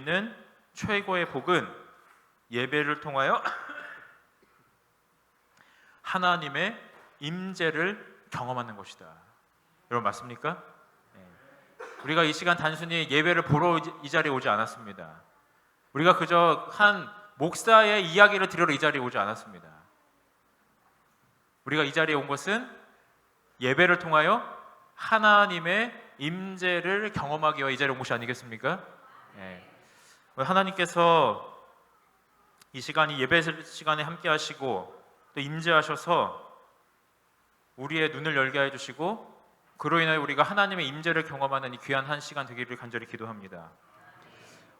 있는 최고의 복은 예배를 통하여 하나님의 임재를 경험하는 것이다. 여러분 맞습니까? 우리가 이 시간 단순히 예배를 보러 이 자리에 오지 않았습니다. 우리가 그저 한 목사의 이야기를 들으러 이 자리에 오지 않았습니다. 우리가 이 자리에 온 것은 예배를 통하여 하나님의 임재를 경험하기 위해 이 자리에 온 것이 아니겠습니까? 하나님께서 이 시간이 예배 시간에 함께 하시고 또 임재하셔서 우리의 눈을 열게 해주시고 그로 인하여 우리가 하나님의 임재를 경험하는 이 귀한 한 시간 되기를 간절히 기도합니다.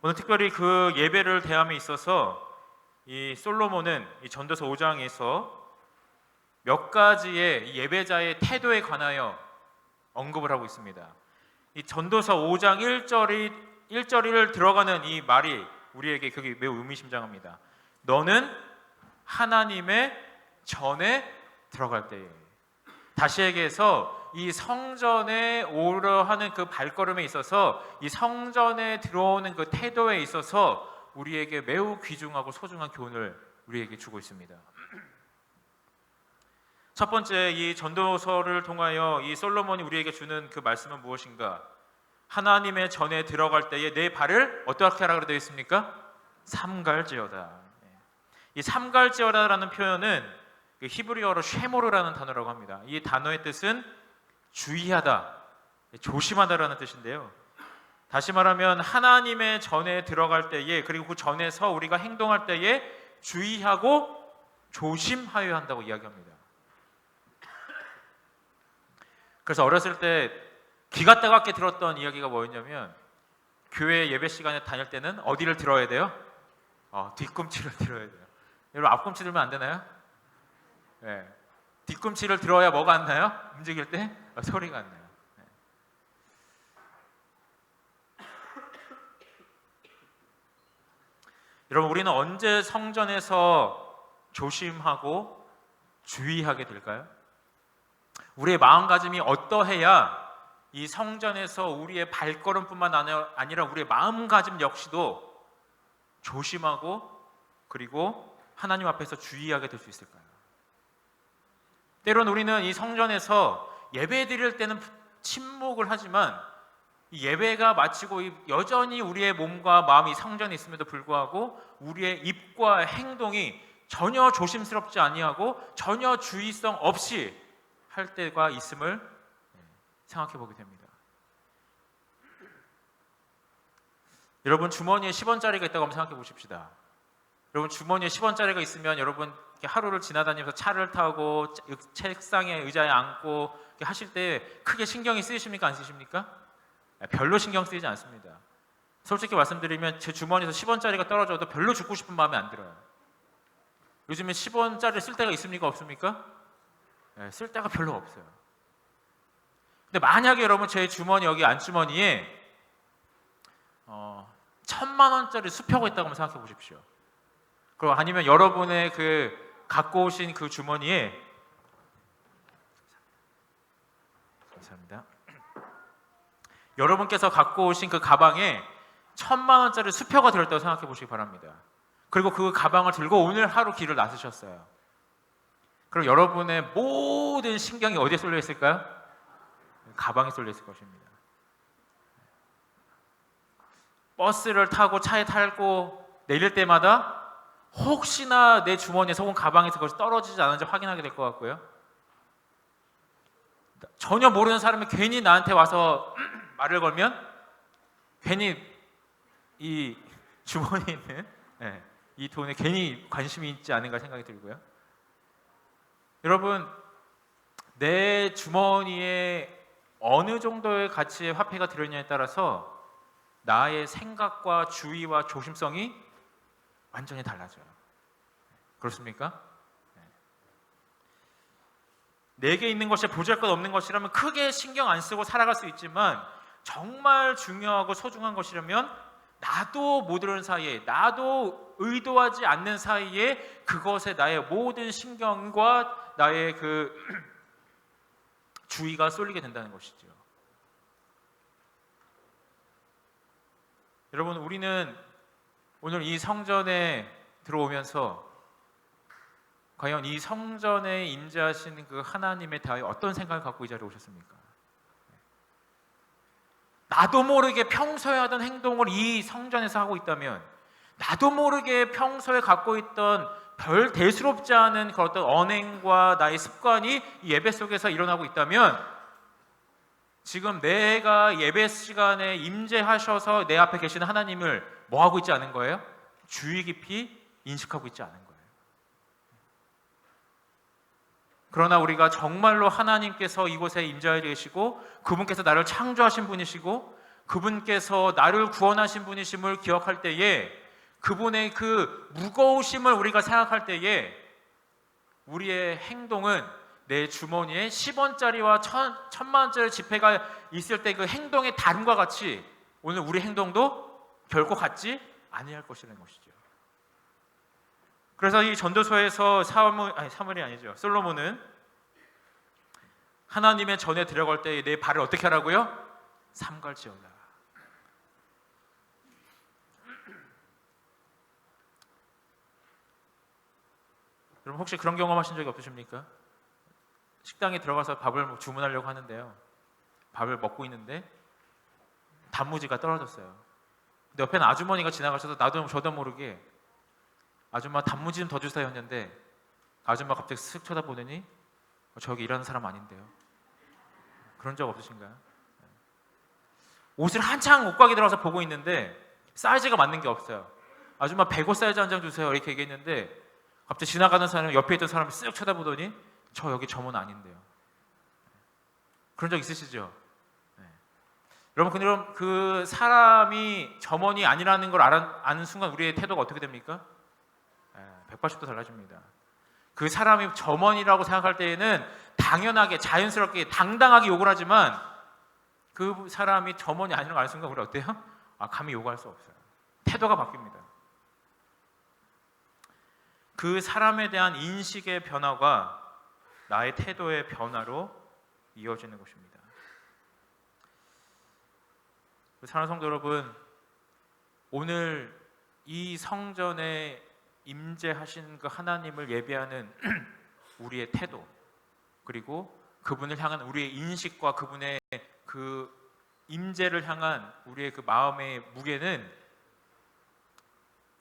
오늘 특별히 그 예배를 대함에 있어서 이 솔로몬은 이 전도서 5장에서 몇 가지의 이 예배자의 태도에 관하여 언급을 하고 있습니다. 이 전도서 5장 1절을 들어가는 이 말이 우리에게 그게 매우 의미심장합니다. 너는 하나님의 전에 들어갈 때에, 다시 얘기해서 이 성전에 오려 하는 그 발걸음에 있어서 이 성전에 들어오는 그 태도에 있어서 우리에게 매우 귀중하고 소중한 교훈을 우리에게 주고 있습니다. 첫 번째, 이 전도서를 통하여 이 솔로몬이 우리에게 주는 그 말씀은 무엇인가? 하나님의 전에 들어갈 때에 내 발을 어떻게 하라 되어 있습니까? 삼갈지어다. 이 삼갈지어다라는 표현은 히브리어로 쉐모르라는 단어라고 합니다. 이 단어의 뜻은 주의하다, 조심하다라는 뜻인데요. 다시 말하면 하나님의 전에 들어갈 때에, 그리고 그 전에서 우리가 행동할 때에 주의하고 조심하여야 한다고 이야기합니다. 그래서 어렸을 때 기가 따갑게 들었던 이야기가 뭐였냐면, 교회 예배 시간에 다닐 때는 어디를 들어야 돼요? 뒤꿈치를 들어야 돼요. 여러분 앞꿈치 들면 안 되나요? 네. 뒤꿈치를 들어야 뭐가 안 나요? 움직일 때 소리가 안 나요. 네. 여러분 우리는 언제 성전에서 조심하고 주의하게 될까요? 우리의 마음가짐이 어떠해야 이 성전에서 우리의 발걸음뿐만 아니라 우리의 마음가짐 역시도 조심하고 그리고 하나님 앞에서 주의하게 될 수 있을까요? 때론 우리는 이 성전에서 예배 드릴 때는 침묵을 하지만 이 예배가 마치고 여전히 우리의 몸과 마음이 성전에 있음에도 불구하고 우리의 입과 행동이 전혀 조심스럽지 아니하고 전혀 주의성 없이 할 때가 있음을 생각해 보게 됩니다. 여러분 주머니에 10원짜리가 있다고 한번 생각해 보십시다. 여러분 주머니에 10원짜리가 있으면 여러분 하루를 지나다니면서 차를 타고 책상에 의자에 앉고 하실 때 크게 신경이 쓰이십니까? 안 쓰이십니까? 별로 신경 쓰이지 않습니다. 솔직히 말씀드리면 제 주머니에서 10원짜리가 떨어져도 별로 죽고 싶은 마음이 안 들어요. 요즘에 10원짜리 쓸 데가 있습니까? 없습니까? 쓸 데가 별로 없어요. 근데 만약에 여러분 제 주머니 여기 안주머니에 1000만 원짜리 수표가 있다고 한번 생각해 보십시오. 그리고 아니면 여러분의 그 갖고 오신 그 주머니에 감사합니다. 여러분께서 갖고 오신 그 가방에 1000만 원짜리 수표가 들어있다고 생각해 보시기 바랍니다. 그리고 그 가방을 들고 오늘 하루 길을 나서셨어요. 그럼 여러분의 모든 신경이 어디에 쏠려 있을까요? 가방에 쏠려 있을 것입니다. 버스를 타고 차에 타고 내릴 때마다 혹시나 내 주머니에서 혹은 가방에서 그것이 떨어지지 않은지 확인하게 될 것 같고요. 전혀 모르는 사람이 괜히 나한테 와서 말을 걸면 괜히 이 주머니에 있는 이 돈에 괜히 관심이 있지 않은가 생각이 들고요. 여러분 내 주머니에 어느 정도의 가치의 화폐가 들어있냐에 따라서 나의 생각과 주의와 조심성이 완전히 달라져요. 그렇습니까? 내게 있는 것이 보잘것없는 것이라면 크게 신경 안 쓰고 살아갈 수 있지만 정말 중요하고 소중한 것이라면 나도 모르는 사이에, 나도 의도하지 않는 사이에 그것에 나의 모든 신경과 나의 그 주의가 쏠리게 된다는 것이죠. 여러분 우리는 오늘 이 성전에 들어오면서 과연 이 성전에 임재하시는 그 하나님에 대하여 어떤 생각을 갖고 이 자리에 오셨습니까? 나도 모르게 평소에 하던 행동을 이 성전에서 하고 있다면, 나도 모르게 평소에 갖고 있던 별 대수롭지 않은 그런 어떤 언행과 나의 습관이 이 예배 속에서 일어나고 있다면, 지금 내가 예배 시간에 임재하셔서 내 앞에 계시는 하나님을 뭐 하고 있지 않은 거예요? 주의 깊이 인식하고 있지 않은 거예요. 그러나 우리가 정말로 하나님께서 이곳에 임재하여 계시고 그분께서 나를 창조하신 분이시고 그분께서 나를 구원하신 분이심을 기억할 때에, 그분의 그 무거우심을 우리가 생각할 때에 우리의 행동은 내 주머니에 10원짜리와 1000만원짜리 지폐가 있을 때 그 행동의 다름과 같이 오늘 우리 행동도 결코 같지 아니할 것이라는 것이죠. 그래서 이 전도서에서 사무엘이 아니죠, 솔로몬은 하나님의 전에 들어갈 때 내 발을 어떻게 하라고요? 삼갈지어다. 여러분 혹시 그런 경험하신 적이 없으십니까? 식당에 들어가서 밥을 주문하려고 하는데요, 밥을 먹고 있는데 단무지가 떨어졌어요. 근데 옆에는 아주머니가 지나가셔서 저도 모르게 아줌마 단무지 좀 더 주세요 했는데, 아줌마 갑자기 쓱 쳐다보더니 저기 일하는 사람 아닌데요. 그런 적 없으신가요? 옷을 한창 옷가게 들어가서 보고 있는데 사이즈가 맞는 게 없어요. 아줌마 105 사이즈 한 장 주세요 이렇게 얘기했는데, 갑자기 지나가는 사람이 옆에 있던 사람이 쓱 쳐다보더니 저 여기 점원 아닌데요. 그런 적 있으시죠? 네. 여러분, 그럼 그 사람이 점원이 아니라는 걸 아는 순간 우리의 태도가 어떻게 됩니까? 180도 달라집니다. 그 사람이 점원이라고 생각할 때에는 당연하게, 자연스럽게, 당당하게 욕을 하지만, 그 사람이 점원이 아니라는 걸 아는 순간 우리 어때요? 감히 욕할 수 없어요. 태도가 바뀝니다. 그 사람에 대한 인식의 변화가 나의 태도의 변화로 이어지는 것입니다. 사랑하는 성도 여러분, 오늘 이 성전에 임재하신 그 하나님을 예배하는 우리의 태도, 그리고 그분을 향한 우리의 인식과 그분의 그 임재를 향한 우리의 그 마음의 무게는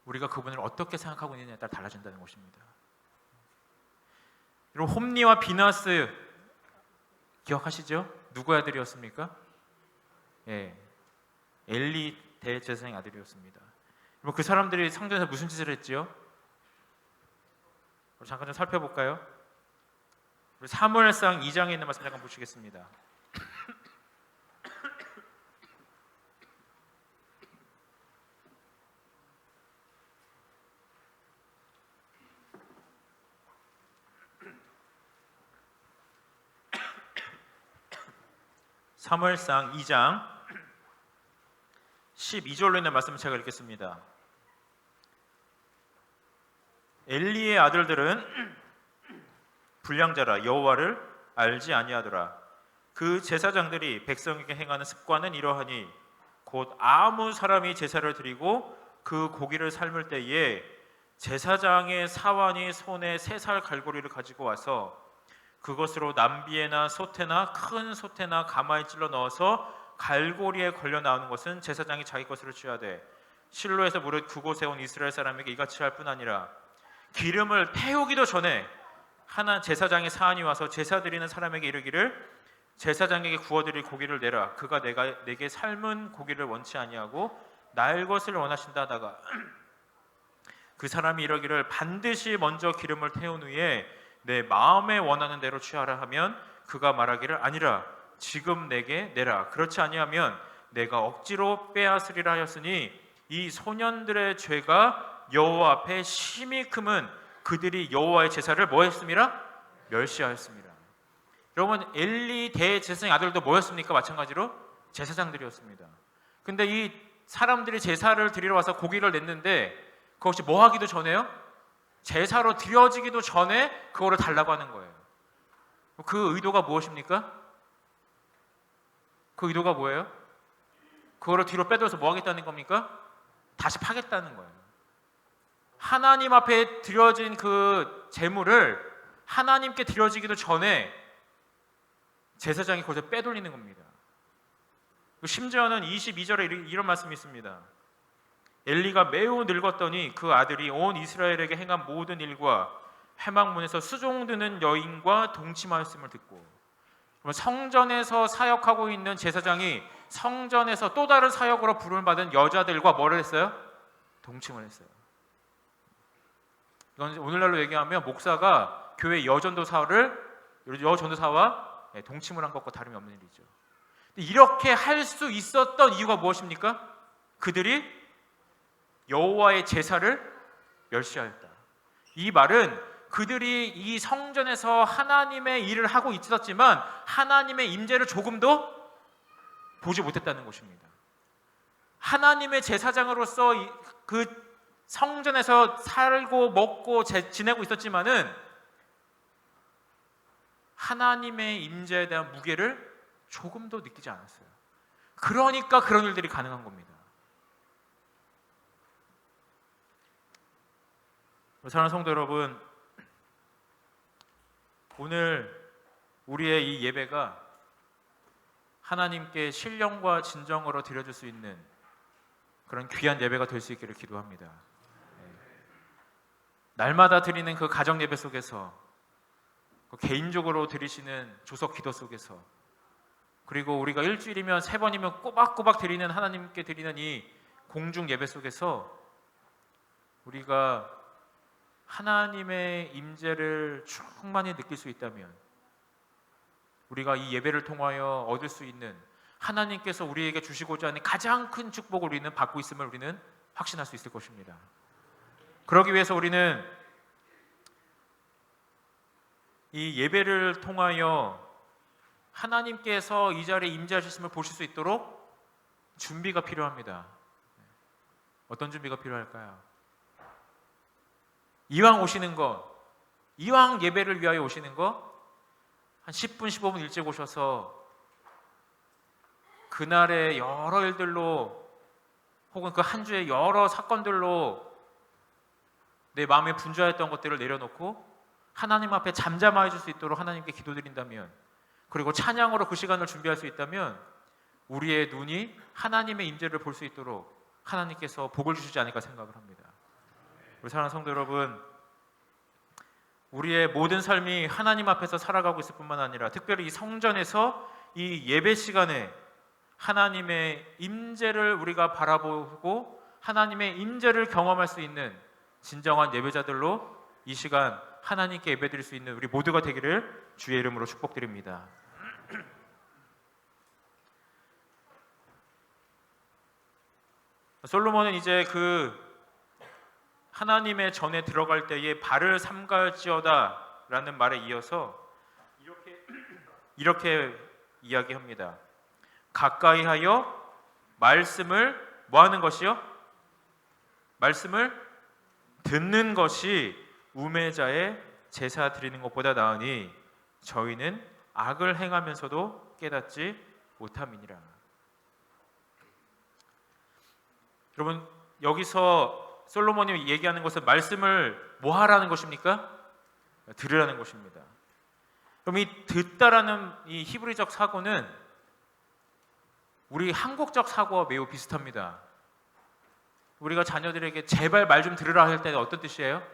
우리가 그분을 어떻게 생각하고 있느냐에 따라 달라진다는 것입니다. 여러분, 홈리와 비나스 기억하시죠? 누구의 아들이었습니까? 엘리 대제사장의 아들이었습니다. 여러분, 그 사람들이 성전에서 무슨 짓을 했지요? 잠깐 좀 살펴볼까요? 사무엘상 2장에 있는 말씀 잠깐 보시겠습니다. 사무엘상 2장 12절로 있는 말씀을 제가 읽겠습니다. 엘리의 아들들은 불량자라 여호와를 알지 아니하더라. 그 제사장들이 백성에게 행하는 습관은 이러하니, 곧 아무 사람이 제사를 드리고 그 고기를 삶을 때에 제사장의 사환이 손에 3살 갈고리를 가지고 와서 그것으로 남비에나 소태나 큰 소태나 가마에 찔러 넣어서 갈고리에 걸려 나오는 것은 제사장이 자기 것으로 취하되, 실로에서 무릇 그곳에 온 이스라엘 사람에게 이같이 할 뿐 아니라 기름을 태우기도 전에 하나 제사장의 사환이 와서 제사 드리는 사람에게 이르기를, 제사장에게 구워드릴 고기를 내라. 그가 내게 삶은 고기를 원치 아니하고 날 것을 원하신다 하다가 그 사람이 이르기를, 반드시 먼저 기름을 태운 후에 내 마음에 원하는 대로 취하라 하면, 그가 말하기를, 아니라 지금 내게 내라. 그렇지 아니하면 내가 억지로 빼앗으리라 하였으니, 이 소년들의 죄가 여호와 앞에 심히 크면 그들이 여호와의 제사를 뭐 했습니다? 멸시하였습니다. 여러분, 엘리 대제사장의 아들도 뭐였습니까? 마찬가지로 제사장들이었습니다. 근데 이 사람들이 제사를 드리러 와서 고기를 냈는데, 그것이 뭐 하기도 전에요? 제사로 드려지기도 전에 그거를 달라고 하는 거예요. 그 의도가 무엇입니까? 그 의도가 뭐예요? 그거를 뒤로 빼둬서 뭐 하겠다는 겁니까? 다시 파겠다는 거예요. 하나님 앞에 드려진 그 제물을 하나님께 드려지기도 전에 제사장이 거기서 빼돌리는 겁니다. 심지어는 22절에 이런 말씀이 있습니다. 엘리가 매우 늙었더니 그 아들이 온 이스라엘에게 행한 모든 일과 회막문에서 수종드는 여인과 동침하였음을 듣고, 성전에서 사역하고 있는 제사장이 성전에서 또 다른 사역으로 부름을 받은 여자들과 뭐를 했어요? 동침을 했어요. 이건 오늘날로 얘기하면 목사가 교회 여전도사와 동침을 한 것과 다름이 없는 일이죠. 이렇게 할 수 있었던 이유가 무엇입니까? 그들이 여호와의 제사를 멸시하였다. 이 말은 그들이 이 성전에서 하나님의 일을 하고 있었지만 하나님의 임재를 조금도 보지 못했다는 것입니다. 하나님의 제사장으로서 그 성전에서 살고 먹고 지내고 있었지만은 하나님의 임재에 대한 무게를 조금도 느끼지 않았어요. 그러니까 그런 일들이 가능한 겁니다. 사랑하는 성도 여러분, 오늘 우리의 이 예배가 하나님께 신령과 진정으로 드려줄 수 있는 그런 귀한 예배가 될 수 있기를 기도합니다. 날마다 드리는 그 가정 예배 속에서, 그 개인적으로 드리시는 조석 기도 속에서, 그리고 우리가 일주일이면 3번이면 꼬박꼬박 드리는 하나님께 드리는 이 공중 예배 속에서 우리가 하나님의 임재를 충만히 느낄 수 있다면, 우리가 이 예배를 통하여 얻을 수 있는 하나님께서 우리에게 주시고자 하는 가장 큰 축복을 우리는 받고 있음을 우리는 확신할 수 있을 것입니다. 그러기 위해서 우리는 이 예배를 통하여 하나님께서 이 자리에 임재하셨음을 보실 수 있도록 준비가 필요합니다. 어떤 준비가 필요할까요? 이왕 오시는 것, 이왕 예배를 위하여 오시는 것, 한 10분, 15분 일찍 오셔서 그날의 여러 일들로 혹은 그 한 주의 여러 사건들로 내 마음에 분주하였던 것들을 내려놓고 하나님 앞에 잠잠하여 줄 수 있도록 하나님께 기도드린다면, 그리고 찬양으로 그 시간을 준비할 수 있다면 우리의 눈이 하나님의 임재를 볼 수 있도록 하나님께서 복을 주시지 않을까 생각을 합니다. 우리 사랑하는 성도 여러분, 우리의 모든 삶이 하나님 앞에서 살아가고 있을 뿐만 아니라 특별히 이 성전에서 이 예배 시간에 하나님의 임재를 우리가 바라보고 하나님의 임재를 경험할 수 있는 진정한 예배자들로 이 시간 하나님께 예배드릴 수 있는 우리 모두가 되기를 주의 이름으로 축복드립니다. 솔로몬은 이제 그 하나님의 전에 들어갈 때에 발을 삼갈지어다 라는 말에 이어서 이렇게 이야기합니다. 가까이 하여 말씀을 뭐 하는 것이요? 말씀을 듣는 것이 우매자의 제사 드리는 것보다 나으니 저희는 악을 행하면서도 깨닫지 못함이니라. 여러분, 여기서 솔로몬이 얘기하는 것은 말씀을 뭐 하라는 것입니까? 들으라는 것입니다. 그럼 이 듣다라는 이 히브리적 사고는 우리 한국적 사고와 매우 비슷합니다. 우리가 자녀들에게 제발 말 좀 들으라 할 때는 어떤 뜻이에요?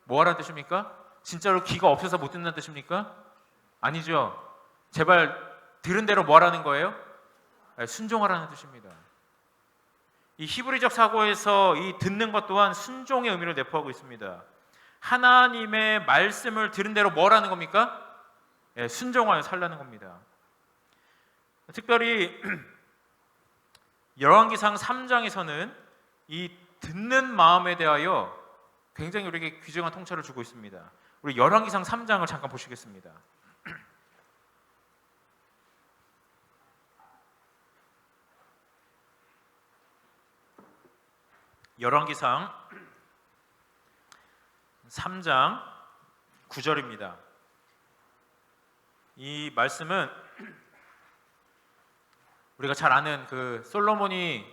뭐 하라는 뜻입니까? 진짜로 귀가 없어서 못 듣는 뜻입니까? 아니죠. 제발 들은 대로 뭐 하라는 거예요? 순종하라는 뜻입니다. 이 히브리적 사고에서 이 듣는 것 또한 순종의 의미를 내포하고 있습니다. 하나님의 말씀을 들은 대로 뭐 하라는 겁니까? 순종하여 살라는 겁니다. 특별히 열왕기상 3장에서는 이 듣는 마음에 대하여 굉장히 우리에게 귀중한 통찰을 주고 있습니다. 우리 열왕기상 3장을 잠깐 보시겠습니다. 열왕기상 3장 9절입니다. 이 말씀은 우리가 잘 아는 그 솔로몬이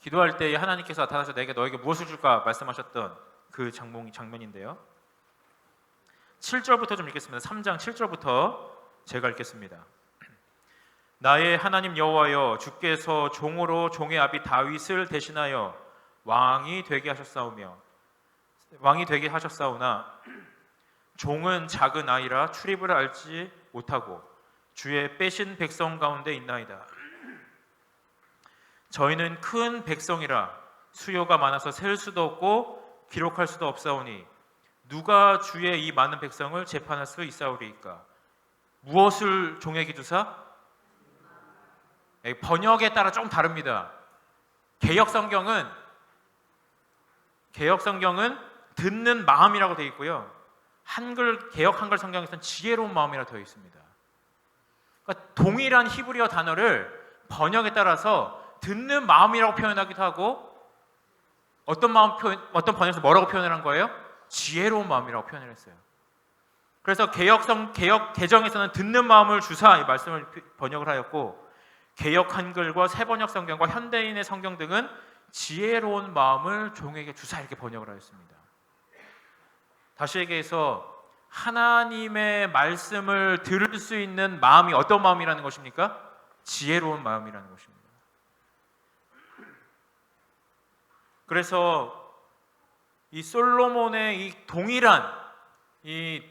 기도할 때 하나님께서 나타나서 내게 너에게 무엇을 줄까 말씀하셨던 그 장면인데요. 7절부터 좀 읽겠습니다. 3장 7절부터 제가 읽겠습니다. 나의 하나님 여호와여, 주께서 종으로 종의 아비 다윗을 대신하여 왕이 되게 하셨사오나 종은 작은 아이라 출입을 알지 못하고 주의 빼신 백성 가운데 있나이다. 저희는 큰 백성이라 수요가 많아서 셀 수도 없고 기록할 수도 없사오니 누가 주의 이 많은 백성을 재판할 수 있사오리이까. 무엇을 종에게 주사? 번역에 따라 조금 다릅니다. 개역 성경은 듣는 마음이라고 되어 있고요. 개역 한글 성경에서는 지혜로운 마음이라고 되어 있습니다. 그러니까 동일한 히브리어 단어를 번역에 따라서 듣는 마음이라고 표현하기도 하고, 어떤 번역에서 뭐라고 표현을 한 거예요? 지혜로운 마음이라고 표현을 했어요. 그래서 개역 개정에서는 듣는 마음을 주사 이 말씀을 번역을 하였고, 개역 한글과 새번역 성경과 현대인의 성경 등은 지혜로운 마음을 종에게 주사 이렇게 번역을 하였습니다. 다시 얘기해서 하나님의 말씀을 들을 수 있는 마음이 어떤 마음이라는 것입니까? 지혜로운 마음이라는 것입니다. 그래서 이 솔로몬의 이 동일한 이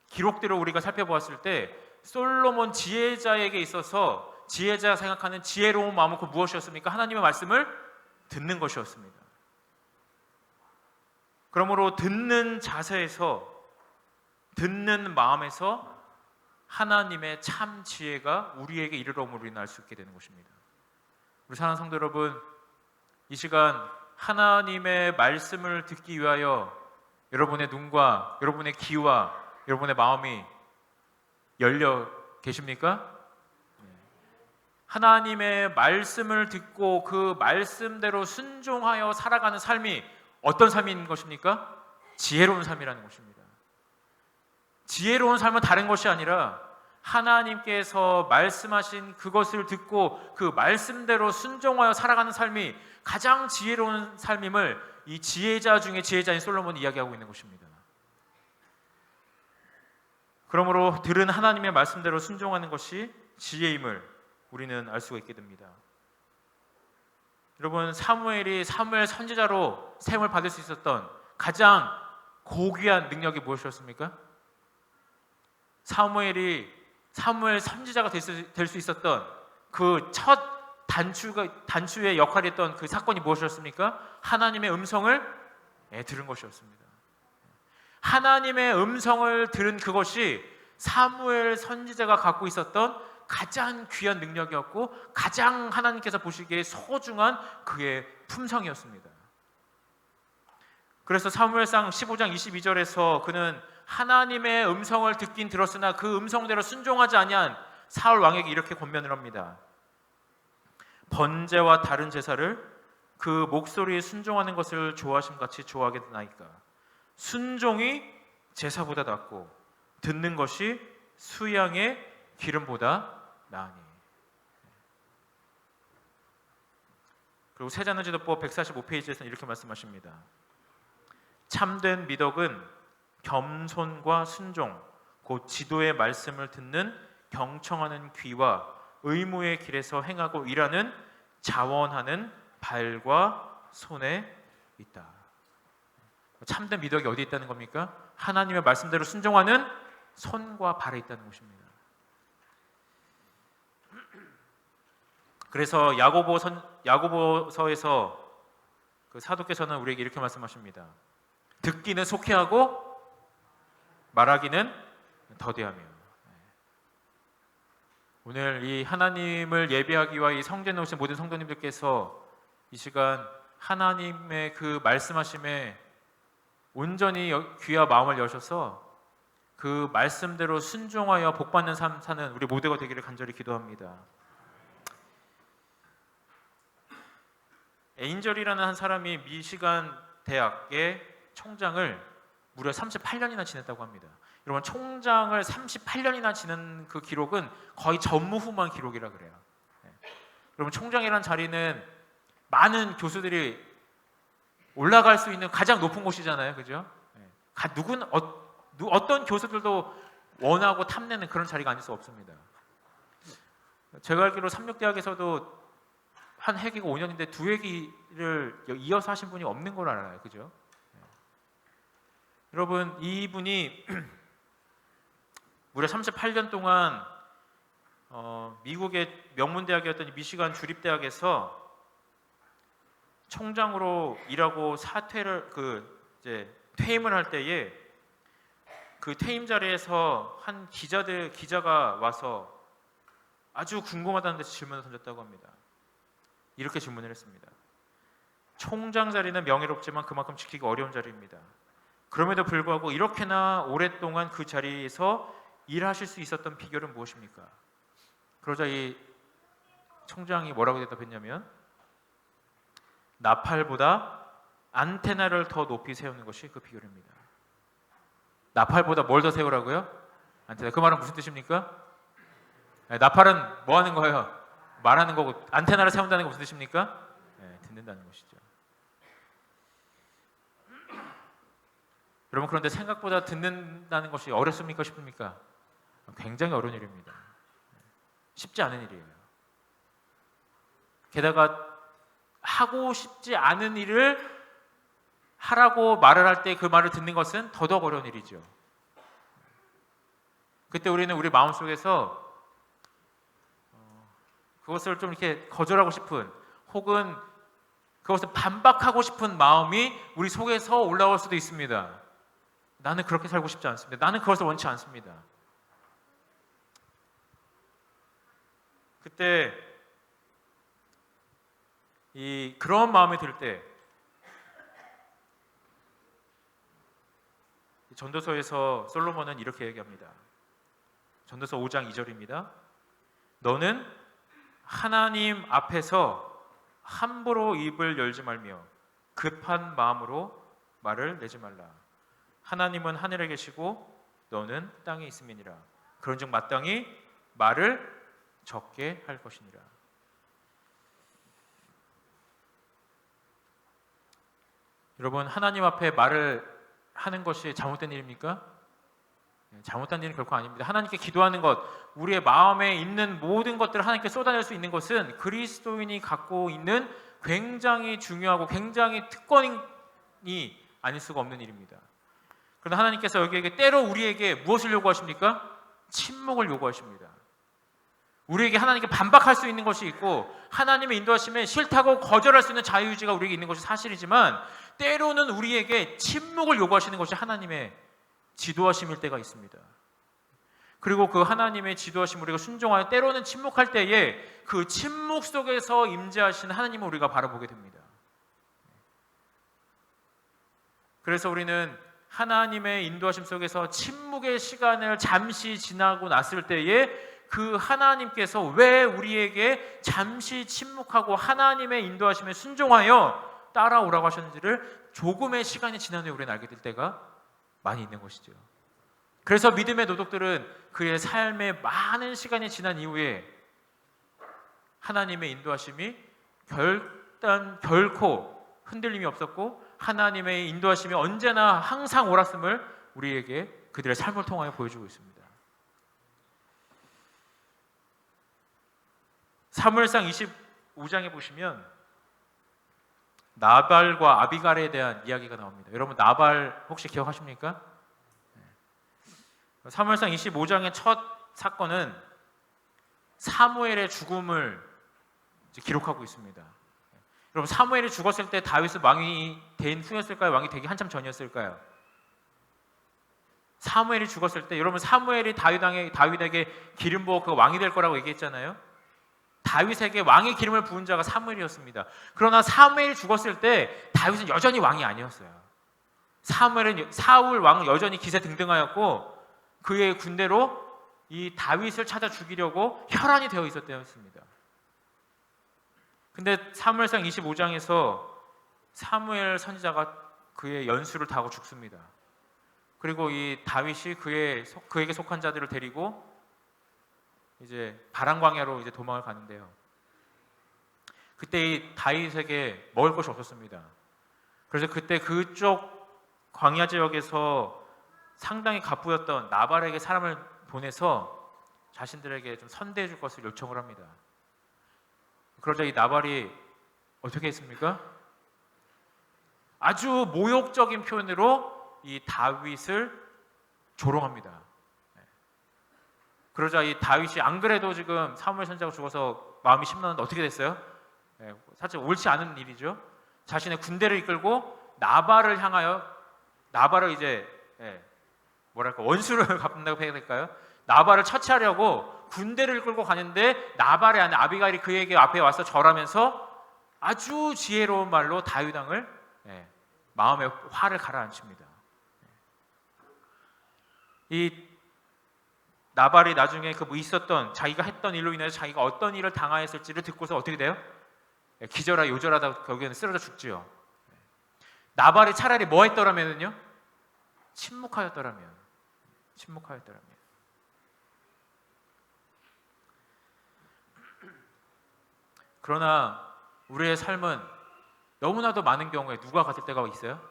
기록들을 우리가 살펴보았을 때 솔로몬 지혜자에게 있어서 지혜자가 생각하는 지혜로운 마음은 그 무엇이었습니까? 하나님의 말씀을 듣는 것이었습니다. 그러므로 듣는 자세에서, 듣는 마음에서 하나님의 참 지혜가 우리에게 이르러옴을 우리는 알 수 있게 되는 것입니다. 우리 사랑하는 성도 여러분, 이 시간 하나님의 말씀을 듣기 위하여 여러분의 눈과 여러분의 귀와 여러분의 마음이 열려 계십니까? 하나님의 말씀을 듣고 그 말씀대로 순종하여 살아가는 삶이 어떤 삶인 것입니까? 지혜로운 삶이라는 것입니다. 지혜로운 삶은 다른 것이 아니라 하나님께서 말씀하신 그것을 듣고 그 말씀대로 순종하여 살아가는 삶이 가장 지혜로운 삶임을 이 지혜자 중에 지혜자인 솔로몬이 이야기하고 있는 것입니다. 그러므로 들은 하나님의 말씀대로 순종하는 것이 지혜임을 우리는 알 수가 있게 됩니다. 여러분, 사무엘 선지자로 세움을 받을 수 있었던 가장 고귀한 능력이 무엇이었습니까? 사무엘 선지자가 될 수 있었던 그 첫 단추의 역할이 했던 그 사건이 무엇이었습니까? 하나님의 음성을 들은 것이었습니다. 하나님의 음성을 들은 그것이 사무엘 선지자가 갖고 있었던 가장 귀한 능력이었고 가장 하나님께서 보시기에 소중한 그의 품성이었습니다. 그래서 사무엘상 15장 22절에서 그는 하나님의 음성을 듣긴 들었으나 그 음성대로 순종하지 아니한 사울 왕에게 이렇게 권면을 합니다. 번제와 다른 제사를 그 목소리에 순종하는 것을 좋아하심같이 좋아하게 되나이까. 순종이 제사보다 낫고 듣는 것이 수양의 기름보다 나으니. 그리고 세자는지도법 145페이지에서는 이렇게 말씀하십니다. 참된 미덕은 겸손과 순종, 곧 지도의 말씀을 듣는 경청하는 귀와 의무의 길에서 행하고 일하는 자원하는 발과 손에 있다. 참된 미덕이 어디에 있다는 겁니까? 하나님의 말씀대로 순종하는 손과 발에 있다는 것입니다. 그래서 야고보서에서 그 사도께서는 우리에게 이렇게 말씀하십니다. 듣기는 속히하고 말하기는 더디하며. 오늘 이 하나님을 예배하기 위해 이 성전에 오신 모든 성도님들께서 이 시간 하나님의 그 말씀하심에 온전히 귀와 마음을 여셔서 그 말씀대로 순종하여 복받는 삶 사는 우리 모두가 되기를 간절히 기도합니다. 에인절이라는 한 사람이 미시간 대학의 총장을 무려 38년이나 지냈다고 합니다. 여러분, 총장을 38년이나 지낸 그 기록은 거의 전무후무한 기록이라 그래요. 여러분, 총장이라는 자리는 많은 교수들이 올라갈 수 있는 가장 높은 곳이잖아요, 그죠? 어떤 교수들도 원하고 탐내는 그런 자리가 아닐 수 없습니다. 제가 알기로 삼육대학에서도 한 회기가 5년인데 2회기를 이어서 하신 분이 없는 걸 알아요, 그죠? 여러분, 이분이 무려 38년 동안 미국의 명문대학이었던 미시간 주립대학에서 총장으로 일하고 퇴임을 할 때에 그 퇴임 자리에서 한 기자가 와서 아주 궁금하다는 듯이 질문을 던졌다고 합니다. 이렇게 질문을 했습니다. 총장 자리는 명예롭지만 그만큼 지키기 어려운 자리입니다. 그럼에도 불구하고 이렇게나 오랫동안 그 자리에서 일하실 수 있었던 비결은 무엇입니까? 그러자 이 총장이 뭐라고 대답했냐면, 나팔보다 안테나를 더 높이 세우는 것이 그 비결입니다. 나팔보다 뭘 더 세우라고요? 안테나. 그 말은 무슨 뜻입니까? 나팔은 뭐 하는 거예요? 말하는 거고, 안테나를 세운다는 게 무슨 뜻입니까? 듣는다는 것이죠. 여러분, 그런데 생각보다 듣는다는 것이 어렵습니까? 쉽습니까? 굉장히 어려운 일입니다. 쉽지 않은 일이에요. 게다가 하고 싶지 않은 일을 하라고 말을 할 때 그 말을 듣는 것은 더더욱 어려운 일이죠. 그때 우리는 우리 마음속에서 그것을 좀 이렇게 거절하고 싶은, 혹은 그것을 반박하고 싶은 마음이 우리 속에서 올라올 수도 있습니다. 나는 그렇게 살고 싶지 않습니다. 나는 그것을 원치 않습니다. 그때 그런 마음이 들 때 전도서에서 솔로몬은 이렇게 얘기합니다. 전도서 5장 2절입니다. 너는 하나님 앞에서 함부로 입을 열지 말며 급한 마음으로 말을 내지 말라. 하나님은 하늘에 계시고 너는 땅에 있음이니라. 그런즉 마땅히 말을 적게 할 것이니라. 여러분, 하나님 앞에 말을 하는 것이 잘못된 일입니까? 잘못된 일은 결코 아닙니다. 하나님께 기도하는 것, 우리의 마음에 있는 모든 것들을 하나님께 쏟아낼 수 있는 것은 그리스도인이 갖고 있는 굉장히 중요하고 굉장히 특권이 아닐 수가 없는 일입니다. 그러나 하나님께서 여기에게 때로 우리에게 무엇을 요구하십니까? 침묵을 요구하십니다. 우리에게 하나님께 반박할 수 있는 것이 있고, 하나님의 인도하심에 싫다고 거절할 수 있는 자유의지가 우리에게 있는 것이 사실이지만, 때로는 우리에게 침묵을 요구하시는 것이 하나님의 지도하심일 때가 있습니다. 그리고 그 하나님의 지도하심 우리가 순종하여 때로는 침묵할 때에 그 침묵 속에서 임재하시는 하나님을 우리가 바라보게 됩니다. 그래서 우리는 하나님의 인도하심 속에서 침묵의 시간을 잠시 지나고 났을 때에 그 하나님께서 왜 우리에게 잠시 침묵하고 하나님의 인도하심에 순종하여 따라오라고 하셨는지를 조금의 시간이 지난 후에 우리는 알게 될 때가 많이 있는 것이죠. 그래서 믿음의 도덕들은 그의 삶에 많은 시간이 지난 이후에 하나님의 인도하심이 결코 흔들림이 없었고, 하나님의 인도하심이 언제나 항상 옳았음을 우리에게 그들의 삶을 통하여 보여주고 있습니다. 사무엘상 25장에 보시면 나발과 아비갈에 대한 이야기가 나옵니다. 여러분, 나발 혹시 기억하십니까? 사무엘상 25장의 첫 사건은 사무엘의 죽음을 기록하고 있습니다. 여러분, 사무엘이 죽었을 때 다윗은 왕이 된 후였을까요? 왕이 되기 한참 전이었을까요? 사무엘이 죽었을 때, 여러분, 사무엘이 다윗에게 기름 부어 그가 왕이 될 거라고 얘기했잖아요. 다윗에게 왕의 기름을 부은 자가 사무엘이었습니다. 그러나 사무엘이 죽었을 때 다윗은 여전히 왕이 아니었어요. 사울 왕은 여전히 기세등등하였고, 그의 군대로 이 다윗을 찾아 죽이려고 혈안이 되어 있었습니다. 근데 사무엘상 25장에서 사무엘 선지자가 그의 연수를 타고 죽습니다. 그리고 이 다윗이 그에게 속한 자들을 데리고 이제 바람 광야로 이제 도망을 가는데요. 그때 이 다윗에게 먹을 것이 없었습니다. 그래서 그때 그쪽 광야 지역에서 상당히 갑부였던 나발에게 사람을 보내서 자신들에게 좀 선대해 줄 것을 요청을 합니다. 그러자 이 나발이 어떻게 했습니까? 아주 모욕적인 표현으로 이 다윗을 조롱합니다. 그러자 이 다윗이 안 그래도 지금 사무엘 선지자가 죽어서 마음이 심란한데 어떻게 됐어요? 사실 옳지 않은 일이죠. 자신의 군대를 이끌고 나발을 향하여 나발을 이제 뭐랄까 원수를 갚는다고 해야 될까요? 나발을 처치하려고 군대를 끌고 가는데 나발의 아내 아비가일이 그에게 앞에 와서 절하면서 아주 지혜로운 말로 다윗 왕을 마음의 화를 가라앉힙니다. 이 나발이 나중에 그 있었던 자기가 했던 일로 인해서 자기가 어떤 일을 당하였을지를 듣고서 어떻게 돼요? 기절하 요절하다 결국에는 쓰러져 죽지요. 나발이 차라리 뭐 했더라면요? 침묵하였더라면. 그러나 우리의 삶은 너무나도 많은 경우에 누가 같을 때가 있어요?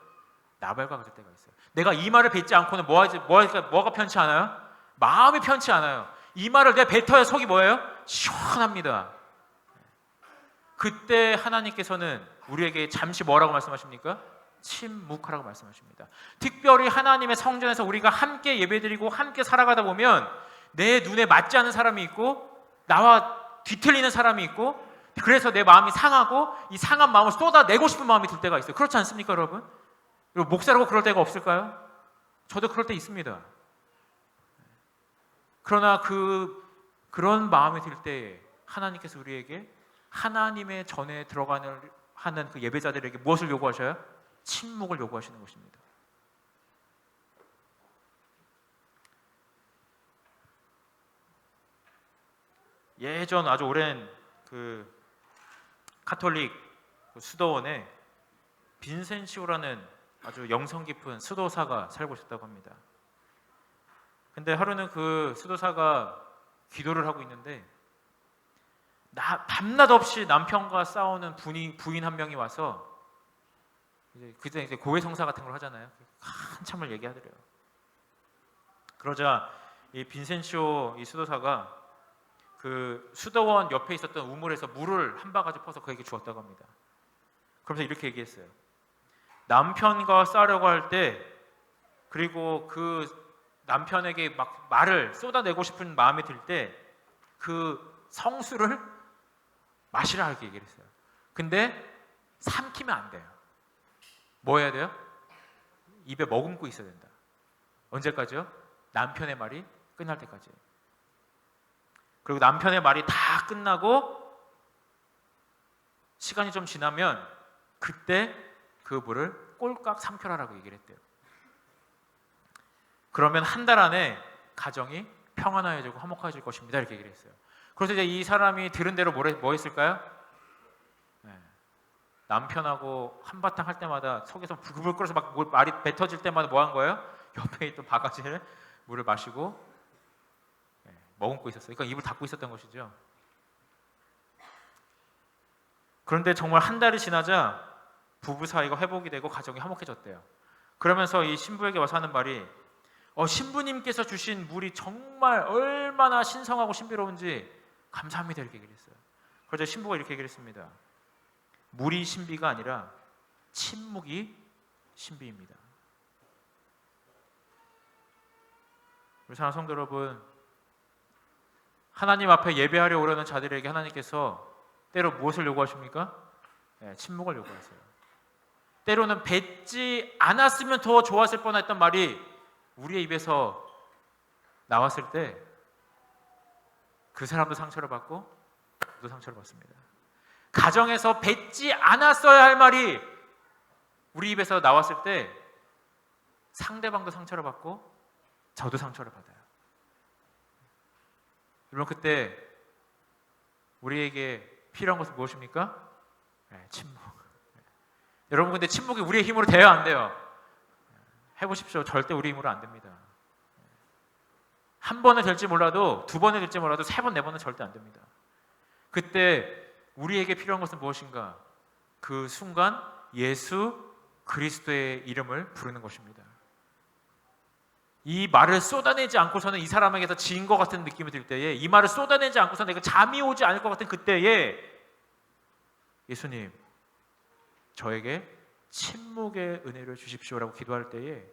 나발과 같을 때가 있어요. 내가 이 말을 뱉지 않고는 뭐가 편치 않아요? 마음이 편치 않아요. 이 말을 내가 뱉어야 속이 뭐예요? 시원합니다. 그때 하나님께서는 우리에게 잠시 뭐라고 말씀하십니까? 침묵하라고 말씀하십니다. 특별히 하나님의 성전에서 우리가 함께 예배드리고 함께 살아가다 보면 내 눈에 맞지 않는 사람이 있고 나와 뒤틀리는 사람이 있고 그래서 내 마음이 상하고 이 상한 마음을 쏟아내고 싶은 마음이 들 때가 있어요. 그렇지 않습니까, 여러분? 목사라고 그럴 때가 없을까요? 저도 그럴 때 있습니다. 그러나 그런 마음이 들 때에 하나님께서 우리에게 하나님의 전에 들어가는 하는 그 예배자들에게 무엇을 요구하셔요? 침묵을 요구하시는 것입니다. 예전 아주 오랜 그 카톨릭 수도원에 빈센시오라는 아주 영성 깊은 수도사가 살고 있었다고 합니다. 근데 하루는 그 수도사가 기도를 하고 있는데 밤낮 없이 남편과 싸우는 부인 한 명이 와서 그때 이제 고해성사 같은 걸 하잖아요. 한참을 얘기하더래요. 그러자 이 빈센시오 이 수도사가 그 수도원 옆에 있었던 우물에서 물을 한 바가지 퍼서 그에게 주었다고 합니다. 그러면서 이렇게 얘기했어요. 남편과 싸우려고 할 때 그리고 그 남편에게 막 말을 쏟아내고 싶은 마음이 들 때 그 성수를 마시라 이렇게 얘기를 했어요. 근데 삼키면 안 돼요. 뭐 해야 돼요? 입에 머금고 있어야 된다. 언제까지요? 남편의 말이 끝날 때까지. 그리고 남편의 말이 다 끝나고 시간이 좀 지나면 그때 그 물을 꼴깍 삼켜라라고 얘기를 했대요. 그러면 한 달 안에 가정이 평안해지고 화목해질 것입니다. 이렇게 얘기를 했어요. 그래서 이제 이 사람이 들은 대로 뭐 했을까요? 남편하고 한바탕 할 때마다 속에서 부글부글 끓어서 막 말이 뱉어질 때마다 뭐 한 거예요? 옆에 있던 바가지를 물을 마시고 머금고 있었어요. 그러니까 입을 닫고 있었던 것이죠. 그런데 정말 한 달이 지나자 부부 사이가 회복이 되고 가정이 화목해졌대요. 그러면서 이 신부에게 와서 하는 말이 신부님께서 주신 물이 정말 얼마나 신성하고 신비로운지 감사합니다 이렇게 얘기를 했어요. 그래서 신부가 이렇게 얘기를 했습니다. 물이 신비가 아니라 침묵이 신비입니다. 우리 사랑하는 성도 여러분, 하나님 앞에 예배하려 오려는 자들에게 하나님께서 때로 무엇을 요구하십니까? 침묵을 요구하세요. 때로는 뱉지 않았으면 더 좋았을 뻔했던 말이 우리의 입에서 나왔을 때 그 사람도 상처를 받고 저도 상처를 받습니다. 가정에서 뱉지 않았어야 할 말이 우리 입에서 나왔을 때 상대방도 상처를 받고 저도 상처를 받아요. 여러분 그때 우리에게 필요한 것은 무엇입니까? 침묵. 여러분 근데 침묵이 우리의 힘으로 돼요 안 돼요? 해보십시오. 절대 우리 힘으로 안 됩니다. 한 번은 될지 몰라도 두 번은 될지 몰라도 세 번, 네 번은 절대 안 됩니다. 그때 우리에게 필요한 것은 무엇인가? 그 순간 예수 그리스도의 이름을 부르는 것입니다. 이 말을 쏟아내지 않고서는 이 사람에게서 지인 것 같은 느낌이 들 때에, 이 말을 쏟아내지 않고서 내가 잠이 오지 않을 것 같은 그때에 예수님, 저에게 침묵의 은혜를 주십시오라고 기도할 때에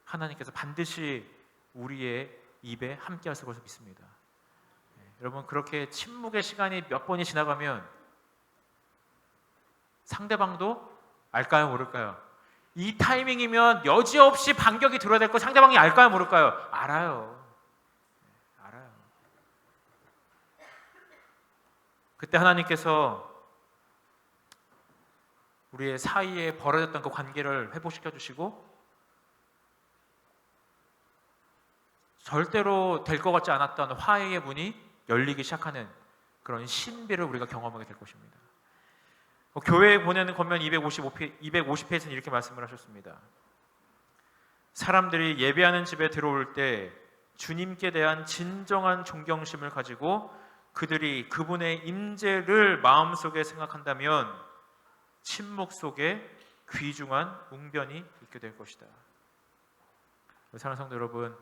하나님께서 반드시 우리의 입에 함께 하실 것을 믿습니다. 여러분, 그렇게 침묵의 시간이 몇 번이 지나가면 상대방도 알까요, 모를까요? 이 타이밍이면 여지없이 반격이 들어야 될 거 상대방이 알까요, 모를까요? 알아요. 알아요. 그때 하나님께서 우리의 사이에 벌어졌던 그 관계를 회복시켜 주시고, 절대로 될 것 같지 않았던 화해의 문이 열리기 시작하는 그런 신비를 우리가 경험하게 될 것입니다. 교회에 보내는 권면 250페이지는 이렇게 말씀을 하셨습니다. 사람들이 예배하는 집에 들어올 때 주님께 대한 진정한 존경심을 가지고 그들이 그분의 임재를 마음속에 생각한다면 침묵 속에 귀중한 웅변이 있게 될 것이다. 사랑하는 성도 여러분,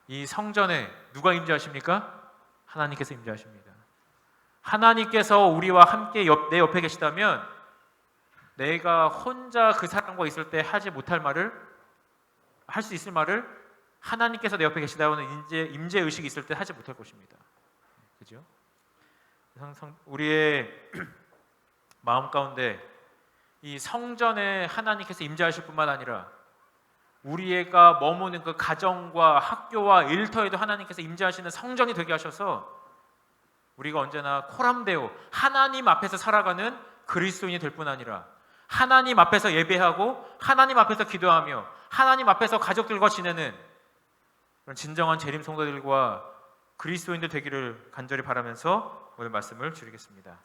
이 성전에 누가 임재하십니까? 하나님께서 임재하십니다. 하나님께서 우리와 함께 내 옆에 계시다면 내가 혼자 그 사람과 있을 때 하지 못할 말을, 할 수 있을 말을 하나님께서 내 옆에 계시다는 임재 의식이 있을 때 하지 못할 것입니다. 그죠? 우리의 마음 가운데 이 성전에 하나님께서 임재하실 뿐만 아니라 우리가 머무는 그 가정과 학교와 일터에도 하나님께서 임재하시는 성전이 되게 하셔서 우리가 언제나 코람데오, 하나님 앞에서 살아가는 그리스도인이 될 뿐 아니라 하나님 앞에서 예배하고 하나님 앞에서 기도하며 하나님 앞에서 가족들과 지내는 그런 진정한 재림 성도들과 그리스도인들 되기를 간절히 바라면서 오늘 말씀을 줄이겠습니다.